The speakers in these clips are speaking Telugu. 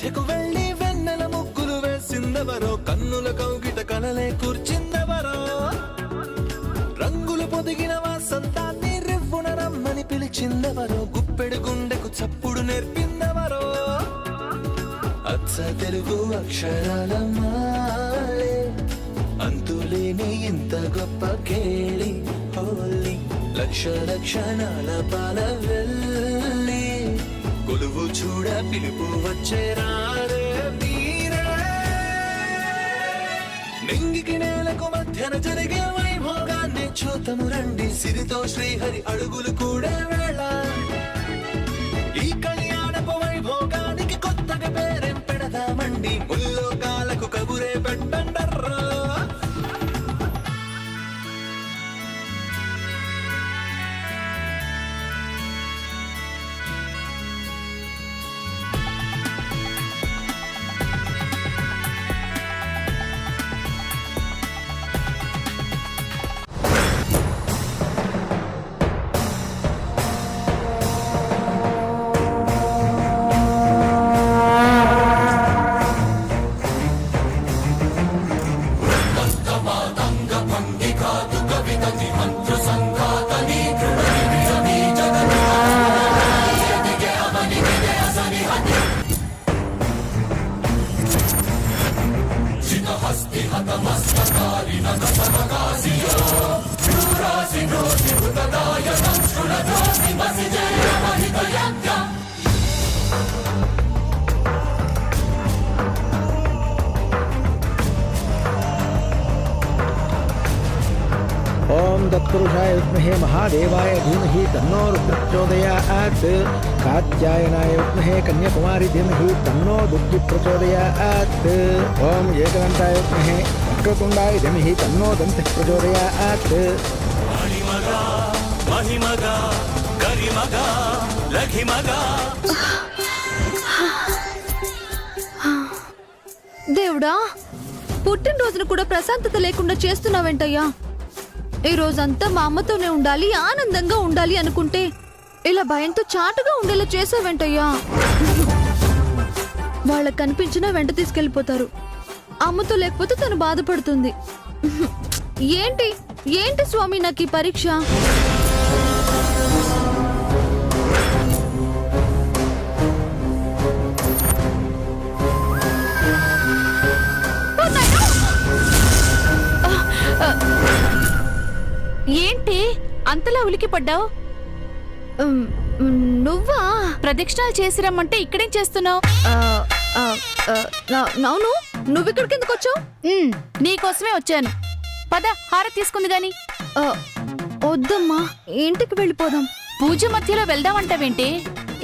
మధ్యకు వెళ్ళి వెన్నెల ముగ్గులు వేసిందెవరో, కన్నుల కౌగిట కలలే కూర్చిందెవరో, రంగులు పొదిగిన వాసంతాన్ని రివ్వున రమ్మని పిలిచిందెవరో, గుప్పెడు గుండెకు చప్పుడు నేర్పిందెవరో, అచ్చ తెలుగు అక్షరాల మాలే అంతులేని ఇంత గొప్ప కేళి హోలీ, లక్ష లక్షణాల పాల వెళ్ళి కొలువు చూడ పిలుపు వచ్చేరారే మీరే. నింగికి నేలకు మధ్యన జరిగే వైభోగాన్ని చూతము రండి, సిరితో శ్రీహరి అడుగులు కూడా వేళ. ఈ కళ్యాణపు వైభోగానికి కొత్తగా పేరేం పెడదామండి, ముల్లోకాలకు కబురే పెట్టండర్రా. ओम तत्पुरुषाय विद्महे महादेवाय धीमहि तन्नो रुद्रः प्रचोदयात्। कात्यायनाय विद्महे कन्याकुमारी धीमहि तन्नो दुर्गः प्रचोदयात्। ओम एकदन्ताय विद्महे वक्रतुण्डाय धीमहि तन्नो दन्तः प्रचोदयात्। మణిమగా మహిమగా గరిమగా లఘిమగా. దేవుడా, పుట్టినరోజును కూడా ప్రశాంతత లేకుండా చేస్తున్నావేంటయ్యా? ఈ రోజంతా మా అమ్మతోనే ఉండాలి, ఆనందంగా ఉండాలి అనుకుంటే ఇలా భయంతో చాటుగా ఉండేలా చేసావేంటయ్యా? వాళ్ళకి కనిపించినా వెంట తీసుకెళ్లిపోతారు. అమ్మతో లేకపోతే తను బాధపడుతుంది. ఏంటి ఏంటి స్వామి నాకు ఈ పరీక్ష? ఏంటి అంతలా ఉలికి పడ్డావు? నువ్వా? ప్రదక్షిణాలు చేసి రమ్మంటే ఇక్కడేం చేస్తున్నావు? అవును, నువ్విక్కడికి ఎందుకు వచ్చావు? నీకోసమే వచ్చాను. పద, హారతి తీసుకుంది గాని. వద్దమ్మా, ఇంటికి వెళ్ళిపోదాం. పూజ మధ్యలో వెళ్దామంటావేంటి?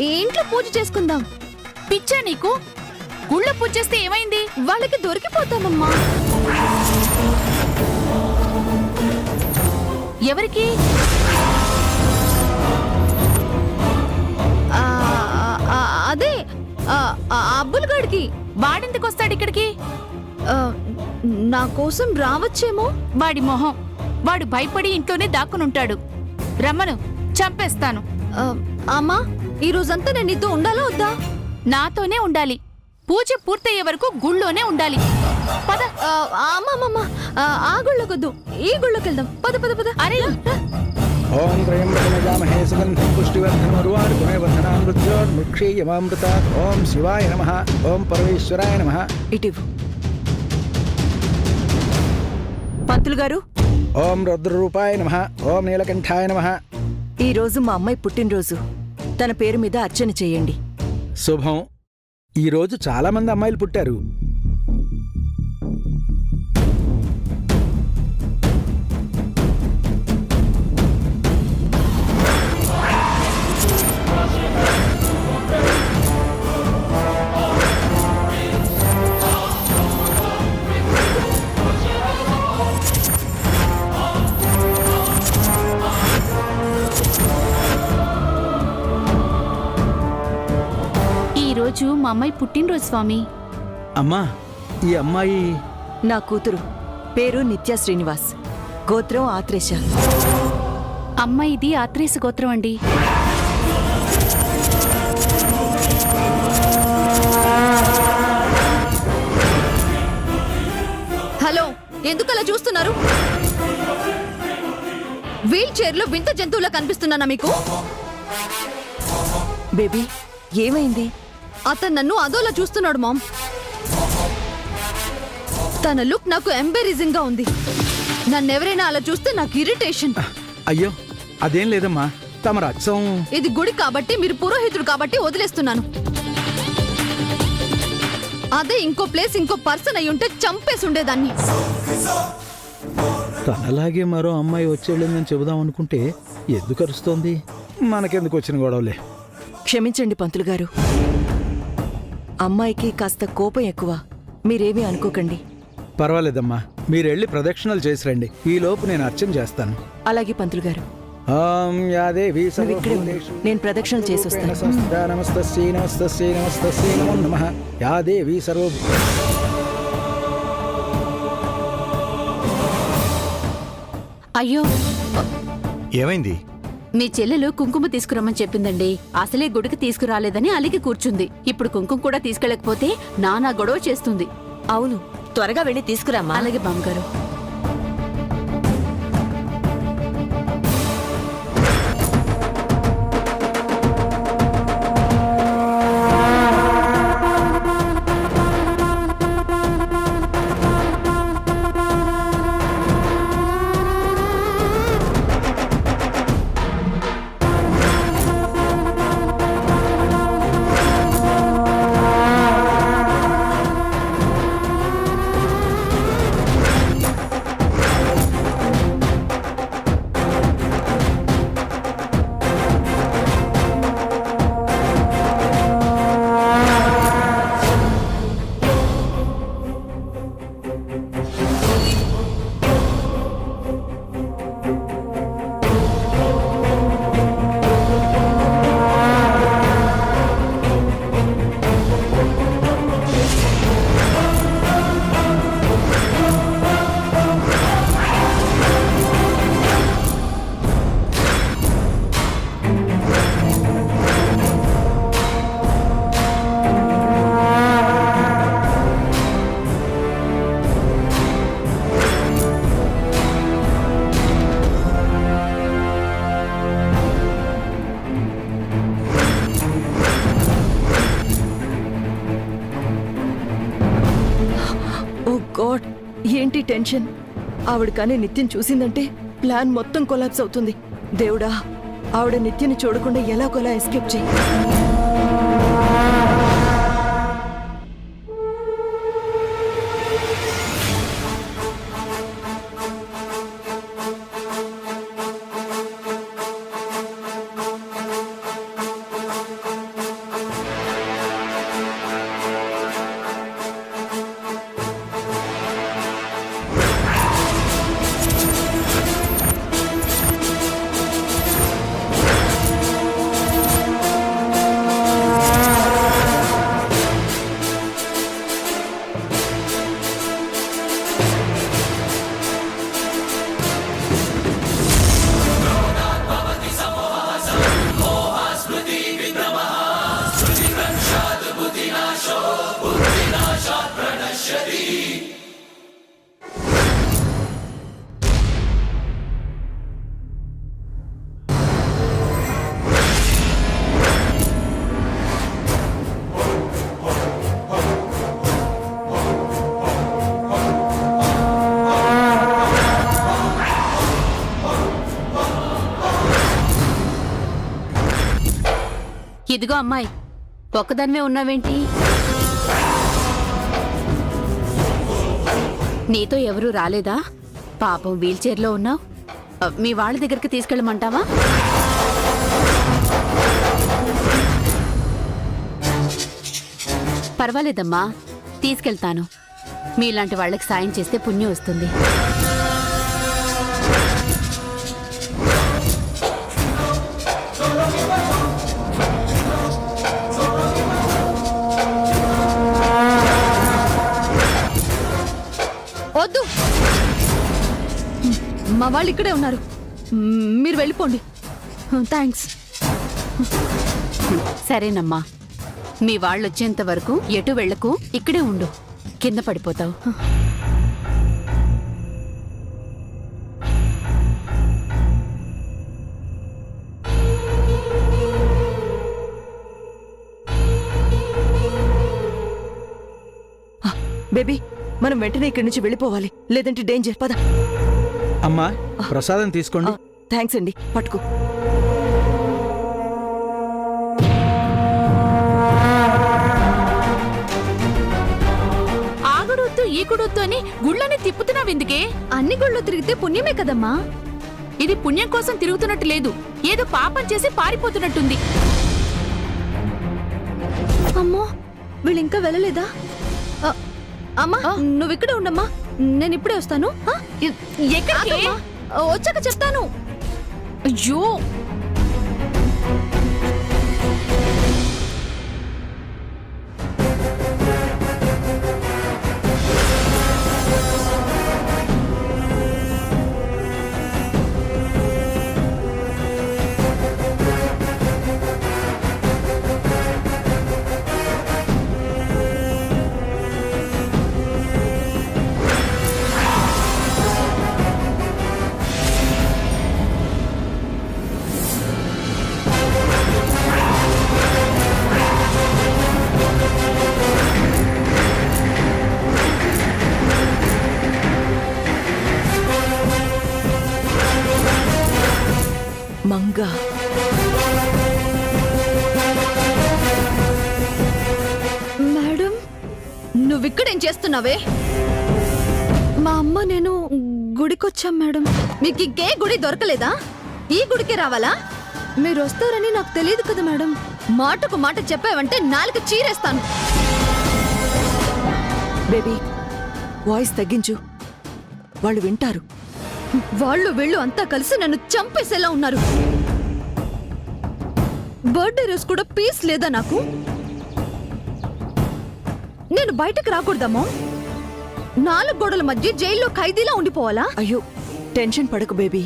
ఇంట్లో పూజ చేసుకుందాం. పిచ్చా నీకు? గుళ్ళో పూజ చేస్తే ఏమైంది? వాళ్ళకి దొరికిపోతామమ్మా. ఎవరికి? అదే అబ్బుల్ గడికి. వాడెందుకు వస్తాడు ఇక్కడికి? నా కోసం రావచ్చేమో. వాడి మొహం, వాడు భయపడి ఇంట్లోనే దాక్కునుంటాడు. రమ్మను, చంపేస్తాను. అమ్మా, ఈ రోజంతా నేను నీతో ఉండాలా వద్దా? నాతోనే ఉండాలి. పూజ పూర్తయ్యే వరకు గుళ్ళోనే ఉండాలి. పద. అమ్మమ్మ, ఆ గుళ్ళకొద్దు, ఈ గుళ్ళకి వెళ్దాం. పద పద పద. అరే, ओम त्र्यंबकमजामहे सुगंधिं पुष्टिवर्धनमरुवाणपुणेवर्धनामृत्योर्मुक्षीयमामृतात्। ओम शिवाय नमः। ओम परमेश्वराय नमः। ఇటివు పంతులు గారు. ओम रुद्ररूपाय नमः। ओम नीलकंठाय नमः। ఈ రోజు మా అమ్మాయి పుట్టినరోజు. తన పేరు మీద అర్చన చేయండి. శుభం. ఈ రోజు చాలా మంది అమ్మాయిలు పుట్టారు. ఈరోజు మా అమ్మాయి పుట్టినరోజు స్వామి. అమ్మా, ఈ అమ్మాయి నా కూతురు. పేరు నిత్య శ్రీనివాస్. గోత్రం ఆత్రేశ. అమ్మాయిది ఆత్రేశ గోత్రం అండి. ఎందుకు అలా చూస్తున్నారు? వీల్ చైర్ లో వింత జంతువులా కనిపిస్తున్నానా మీకు? బేబీ ఏమైంది? అతను నన్ను అదోలా చూస్తున్నాడు మామ్. తన లుక్ నాకు ఎంబెరేజింగ్ గా ఉంది. నన్నెవరైనా అలా చూస్తే నాకు ఇరిటేషన్. అయ్యో అదేం లేదమ్మా, తమరు అచ్చం. ఇది గుడి కాబట్టి, మీరు పురోహితుడు కాబట్టి వదిలేస్తున్నాను. అదే ఇంకో ప్లేస్, ఇంకో పర్సన్ అయి ఉంటే చంపేసి ఉండేదాన్ని. తనలాగే మరో అమ్మాయి వచ్చేళ్ళిందని చెబుదాం అనుకుంటే ఎందుకు అరుస్తోంది? మనకెందుకు వచ్చిన గొడవలే. క్షమించండి పంతులు గారు, అమ్మాయికి కాస్త కోపం ఎక్కువ. మీరేమీ అనుకోకండి. పర్వాలేదమ్మా, మీరెళ్ళి ప్రదక్షిణలు చేసి రండి. ఈలోపు నేను అర్చన చేస్తాను. అలాగే పంతులు గారు. ఓం యాదేవి నువ్వు ఇక్కడే ఉండు. నేను ప్రదక్షిణలు చేసి వస్తాను. నమస్తస్యై నమస్తస్యై నమస్తస్యై నమో నమః. యాదేవి సర్వ. అయ్యో, ఏమైంది? మీ చెల్లెలు కుంకుమ తీసుకురమ్మని చెప్పిందండి. అసలే గుడికి తీసుకురాలేదని అలిగి కూర్చుంది. ఇప్పుడు కుంకుమ కూడా తీసుకెళ్ళకపోతే నానా గొడవ చేస్తుంది. అవును, త్వరగా వెళ్ళి తీసుకురామ్మా. అలాగే బామ్మగారు. ఓ గాడ్, ఏంటి టెన్షన్! ఆవిడ కానీ నిత్యం చూసిందంటే ప్లాన్ మొత్తం కొలాప్స్ అవుతుంది. దేవుడా, ఆవిడ నిత్యని చూడకుండా ఎలాగోలా ఎస్కేప్ చెయ్యి. ఇదిగో అమ్మాయి, ఒక్కదానివే ఉన్నావేంటి? నీతో ఎవరూ రాలేదా? పాపం వీల్ చైర్లో ఉన్నావు. మీ వాళ్ళ దగ్గరికి తీసుకెళ్ళమంటావా? పర్వాలేదమ్మా, తీసుకెళ్తాను. మీలాంటి వాళ్ళకి సాయం చేస్తే పుణ్యం వస్తుంది. వద్దు, మా వాళ్ళు ఇక్కడే ఉన్నారు. మీరు వెళ్ళిపోండి. థ్యాంక్స్. సరేనమ్మా, మీ వాళ్ళు వచ్చేంత వరకు ఎటు వెళ్ళకు, ఇక్కడే ఉండు. కింద పడిపోతావు. బేబీ మనం వెంటనే ఇక్కడి నుంచి వెళ్ళిపోవాలి, లేదంటే డేంజర్. పద. అమ్మా ప్రసాదం తీసుకోండి. థ్యాంక్స్ అండి, పట్టుకో. ఆగుడొద్దు ఈగుడొద్దు అని గుళ్ళని తిప్పుతున్నావెందుకే? అన్ని గుళ్ళు తిరిగితే పుణ్యమే కదమ్మా. ఇది పుణ్యం కోసం తిరుగుతున్నట్టు లేదు, ఏదో పాపం చేసి పారిపోతున్నట్టుంది. అమ్మో వీళ్ళు ఇంకా వెళ్ళలేదా? అమ్మా నువ్వు ఇక్కడే ఉండమ్మా, నేను ఇప్పుడే వస్తాను. ఎక్కడికి? ఆగమ్మా, వచ్చాక చెప్తాను. అయ్యో మంగ. మేడం నువ్విక్కడేం చేస్తున్నావే? మా అమ్మ నేను గుడికొచ్చాం మేడం. మీకు ఇంకే గుడి దొరకలేదా? ఈ గుడికే రావాలా? మీరు వస్తారని నాకు తెలియదు కదా మేడం. మాటకు మాట చెప్పావంటే నాలుక చీరేస్తాను. బేబీ వాయిస్ తగ్గించు, వాళ్ళు వింటారు. వాళ్ళు వీళ్ళు అంతా కలిసి నన్ను చంపేసేలా ఉన్నారు. బర్త్డే రోజు కూడా పీస్ లేదా నాకు? నేను బయటకు రాకూడదమ్మా? 4 గోడల మధ్య జైల్లో ఖైదీలా ఉండిపోవాలా? అయ్యో టెన్షన్ పడకు బేబీ,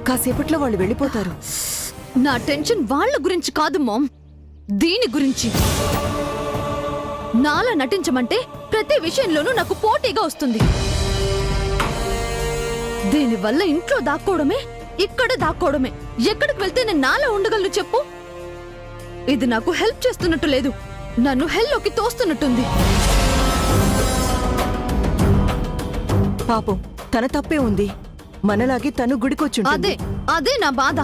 కాసేపట్లో వాళ్ళు వెళ్ళిపోతారు. నా టెన్షన్ వాళ్ళ గురించి కాదు మామ్, దీని గురించి. నాలా నటించమంటే ప్రతి విషయంలోనూ నాకు పోటీగా వస్తుంది. దీనివల్ల ఇంట్లో దాక్కోవడమే, ఇక్కడ దాక్కోవడమే. ఎక్కడికి వెళ్తే నేను నాలా ఉండగలను చెప్పు? ఇది నాకు హెల్ప్ చేస్తున్నట్టు లేదు, నన్ను హెల్లోకి తోస్తున్నట్టుంది. పాపం తన తప్పే ఉంది, మనలాగే తను గుడికొచ్చుంటుంది. అదే అదే నా బాధ.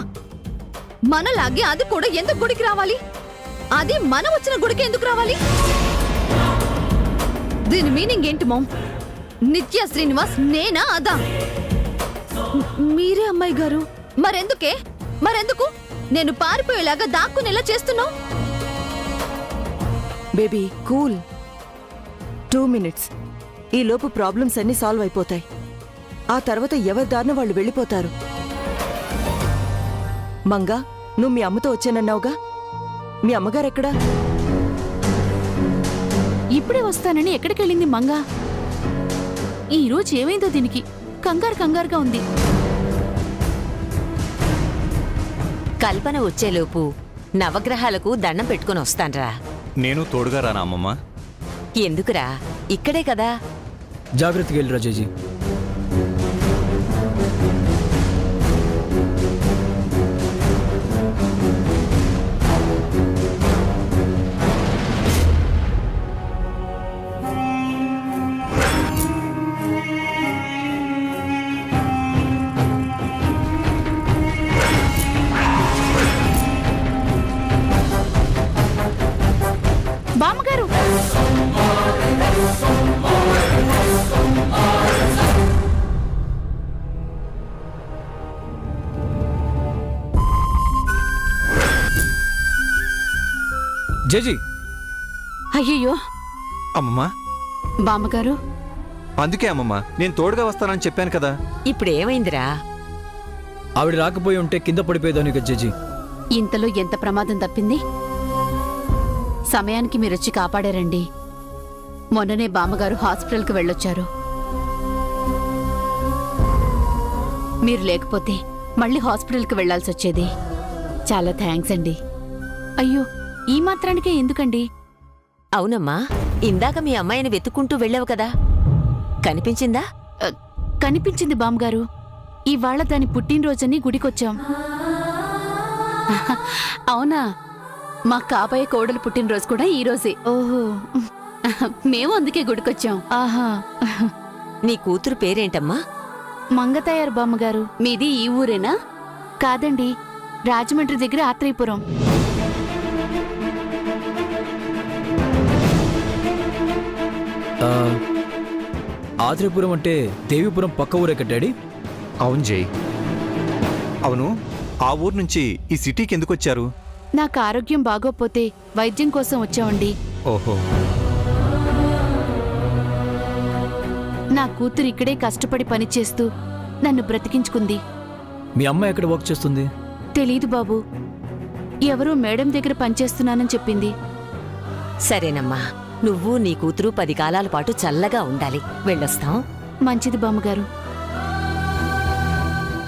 మనలాగే అది కూడా ఎందుకు గుడికి రావాలి? అది మనం వచ్చిన గుడికి ఎందుకు రావాలి? దీని మీనింగ్ ఏంటి మామ్? నిత్య శ్రీనివాస్ నేనా అదా? మీరే అమ్మాయి గారు. మరెందుకు నేను పారిపోయేలాగా దాక్కునేలా చేస్తున్నావు? Baby cool, 2 minutes. ఈ లోపు ప్రాబ్లమ్స్ అన్ని సాల్వ్ అయిపోతాయి. ఆ తర్వాత ఎవరి దారిన వాళ్ళు వెళ్ళిపోతారు. మంగా నువ్వు మీ అమ్మతో వచ్చానన్నావుగా, మీ అమ్మగారెక్కడా? ఇప్పుడే వస్తానని ఎక్కడికెళ్ళింది మంగ? ఈ రోజు ఏమైందో దీనికి కంగారుగా ఉంది. కల్పన వచ్చేలోపు నవగ్రహాలకు దండం పెట్టుకుని వస్తాన్రా. నేను తోడుగా రానా అమ్మమ్మ? ఎందుకురా, ఇక్కడే కదా. జాగ్రత్తగా వెళ్ళి రాజేజీ. బామ్మగారు, జేజీ. అయ్యయ్యో అమ్మమ్మ బామ్మగారు. అందుకే అమ్మమ్మ నేను తోడుగా వస్తానని చెప్పాను కదా. ఇప్పుడేమైందిరా? ఆవిడ రాకపోయి ఉంటే కింద పడిపోయేదాన్ని కదా జేజీ. ఇంతలో ఎంత ప్రమాదం తప్పింది. సమయానికి మీరొచ్చి కాపాడారండి. మొన్ననే బామ్మగారు హాస్పిటల్కి వెళ్ళొచ్చారు. మీరు లేకపోతే మళ్ళీ హాస్పిటల్కి వెళ్లాల్సి వచ్చేది. చాలా థ్యాంక్స్ అండి. అయ్యో ఈ మాత్రానికే ఎందుకండి? అవునమ్మా, ఇందాక మీ అమ్మాయిని వెతుక్కుంటూ వెళ్ళావు కదా, కనిపించిందా? కనిపించింది బామ్మగారు. ఇవాళ దాని పుట్టినరోజని గుడికొచ్చాం. అవునా? మా కాబోయే కోడలు పుట్టినరోజు కూడా ఈ రోజే. ఓహో మేము అందుకే గుడికొచ్చాం. ఆహా. నీ కూతురు పేరేంటమ్మా? మంగతయారు బామ్మగారు. మీది ఈ ఊరేనా? కాదండి, రాజమండ్రి దగ్గర ఆత్రేయపురం. ఆత్రేయపురం అంటే దేవీపురం పక్క ఊరే కట్టాడి. అవును జై. అవును, ఆ ఊరు నుంచి ఈ సిటీకి ఎందుకు వచ్చారు? నాకు ఆరోగ్యం బాగోపోతే వైద్యం కోసం వచ్చామండి. ఓహో. నా కూతురు ఇక్కడే కష్టపడి పనిచేస్తూ నన్ను బ్రతికించుకుంది. మీ అమ్మ ఎక్కడ వర్క్ చేస్తుంది? తెలీదు బాబు, ఎవరో మేడం దగ్గర పనిచేస్తున్నానని చెప్పింది. సరేనమ్మా, నువ్వు నీ కూతురు 10 కాలాల పాటు చల్లగా ఉండాలి. వెళ్ళొస్తాం. మంచిది బామ్మగారు.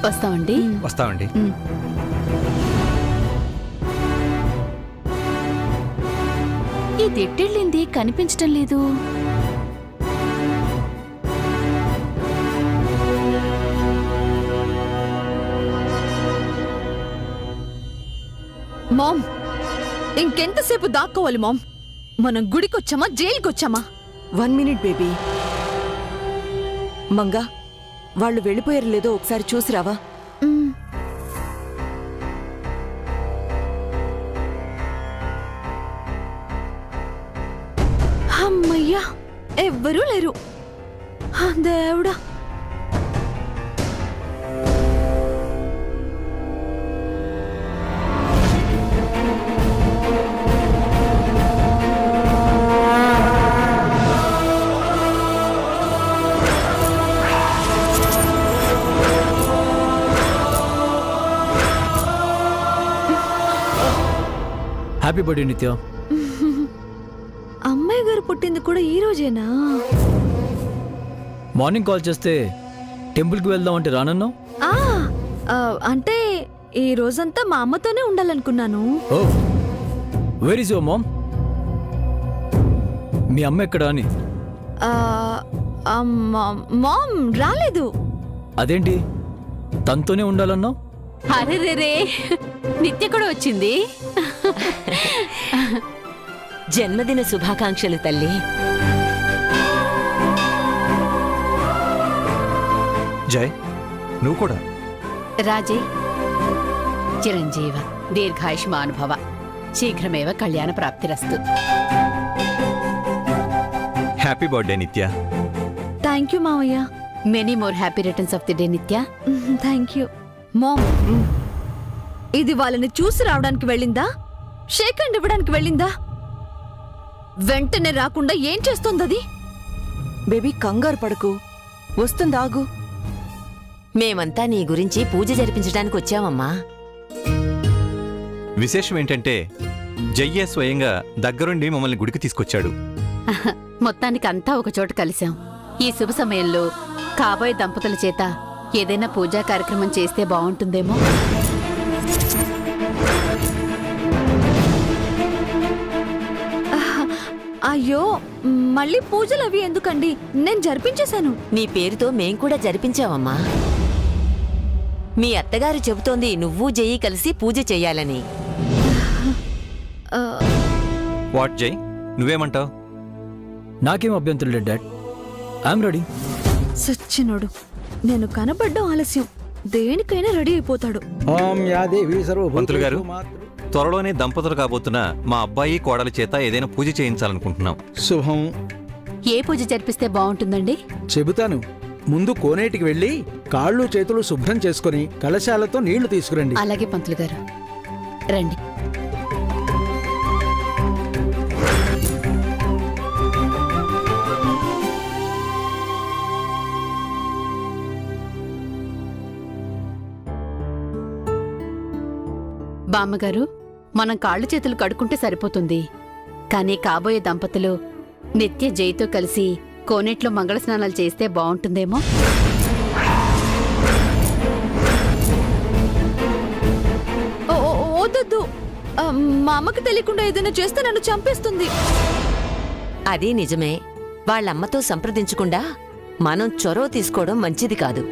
వస్తామండి. వస్తామండి. ఈ తెట్టెళ్ళింది కనిపించటం లేదు. మామ్, ఇంకెంతసేపు దాక్కోవాలి మామ్? మనం గుడికొచ్చామా జైలుకొచ్చామా? 1 మినిట్ బేబీ. మంగా, వాళ్ళు వెళ్ళిపోయారు లేదో ఒకసారి చూసిరావా? అమ్మయ్యా, ఎవ్వరూ లేరు. దేవుడా. హ్యాపీ బర్త్డే నిత్య. అమ్మాయి గారు పుట్టింది కూడా ఈ రోజేనా? మార్నింగ్ కాల్ చేస్తే టెంపుల్కి వెళ్దాం అంటే రానన్నావు. ఆ, అంటే ఈ రోజంతా మా అమ్మతోనే ఉండాలనుకున్నాను. ఓ, వేర్ ఇస్ యువర్ మామ్? మీ అమ్మ ఎక్కడా అని. మామ్ రాలేదు. అదేంటి తనతోనే ఉండాలన్నావు? అరెరెరే, నిత్య కూడా వచ్చింది. జన్మదిన శుభాకాంక్షలు తల్లి. జై, నువ్వు కూడా. రాజే, చిరంజీవ దీర్ఘాయుష్మానుభవ, శీఘ్రమేవ కళ్యాణ ప్రాప్తిరస్తు. Happy birthday Nitya. Thank you మావయ్య. Many more happy returns of the day Nitya. Thank you mom. ఇది వాళ్ళని చూసి రావడానికి వెళ్ళిందా? షేక్ హ్యాండ్ ఇవ్వడానికి వెళ్ళిందా? వెంటనే రాకుండా ఏం చేస్తోంది అది? బేబీ కంగారు పడకు, వస్తుందాగు. మేమంతా నీ గురించి పూజ జరిపించడానికి వచ్చామమ్మా. విశేషం ఏంటంటే జయ్యే స్వయంగా దగ్గరుండి మమ్మల్ని గుడికి తీసుకొచ్చాడు. మొత్తానికి అంతా ఒకచోట కలిశాం. ఈ శుభ సమయంలో కాబోయే దంపతుల చేత ఏదైనా పూజా కార్యక్రమం చేస్తే బాగుంటుందేమో. అయ్యో, మళ్ళీ పూజలు అవి ఎందుకండి? నేను జరిపించేశాను. నీ పేరుతో మేం కూడా జరిపించావమ్మా. మీ అత్తగారు చెబుతోంది నువ్వు జయ్యి కలిసి పూజ చెయ్యాలని. వాట్ జై, నువ్వేమంటావు? నాకేం అభ్యంతరం లేదు డాడ్, ఐఎమ్ రెడీ. సచ్చినోడు, నేను కనబడ్డం ఆలస్యం, దేనికైనా రెడీ అయిపోతాడు. ఓం యా దేవి పంతులు గారు, సర్వభూతేషు త్వరలోనే దంపతులు కాబోతున్న మా అబ్బాయి కోడల చేత ఏదైనా పూజ చేయించాలనుకుంటున్నాం. శుభం. ఏ పూజ జరిపిస్తే బాగుంటుందండి? చెబుతాను. ముందు కోనేటికి వెళ్ళి కాళ్ళు చేతులు శుభ్రం చేసుకుని కలశాలతో నీళ్లు తీసుకురండి. అలాగే పంతులు గారు, రండి. బామ్మగారు, మనం కాళ్ళు చేతులు కడుక్కుంటే సరిపోతుంది. కానీ కాబోయే దంపతులు నిత్య జైతో కలిసి కోనేట్లో మంగళ స్నానాలు చేస్తే బాగుంటుందేమో. వద్దొద్దు, మా అమ్మకి తెలియకుండా ఏదైనా చేస్తే నన్ను చంపేస్తుంది. అదే నిజమే. వాళ్ళమ్మతో సంప్రదించకుండా మనం చొరవ తీసుకోవడం మంచిది కాదు.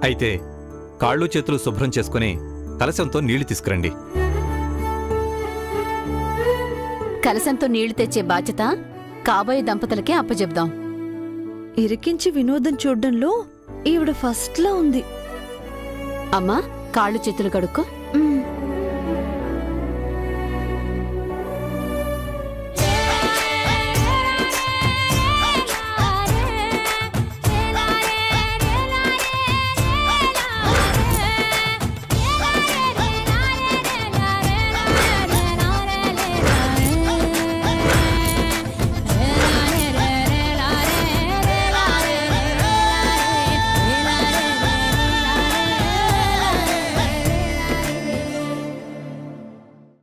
అయితే కాళ్ళు చేతులు శుభ్రం చేసుకుని కలశంతో నీళ్లు తీసుకురండి. కలసంతో నీళ్లు తెచ్చే బాధ్యత కాబోయే దంపతులకే అప్పచెప్దాం. ఇరికించి వినోదం చూడ్డంలో ఈవిడ ఫస్ట్ లా ఉంది. అమ్మా, కాళ్ళు చేతులు కడుక్కో.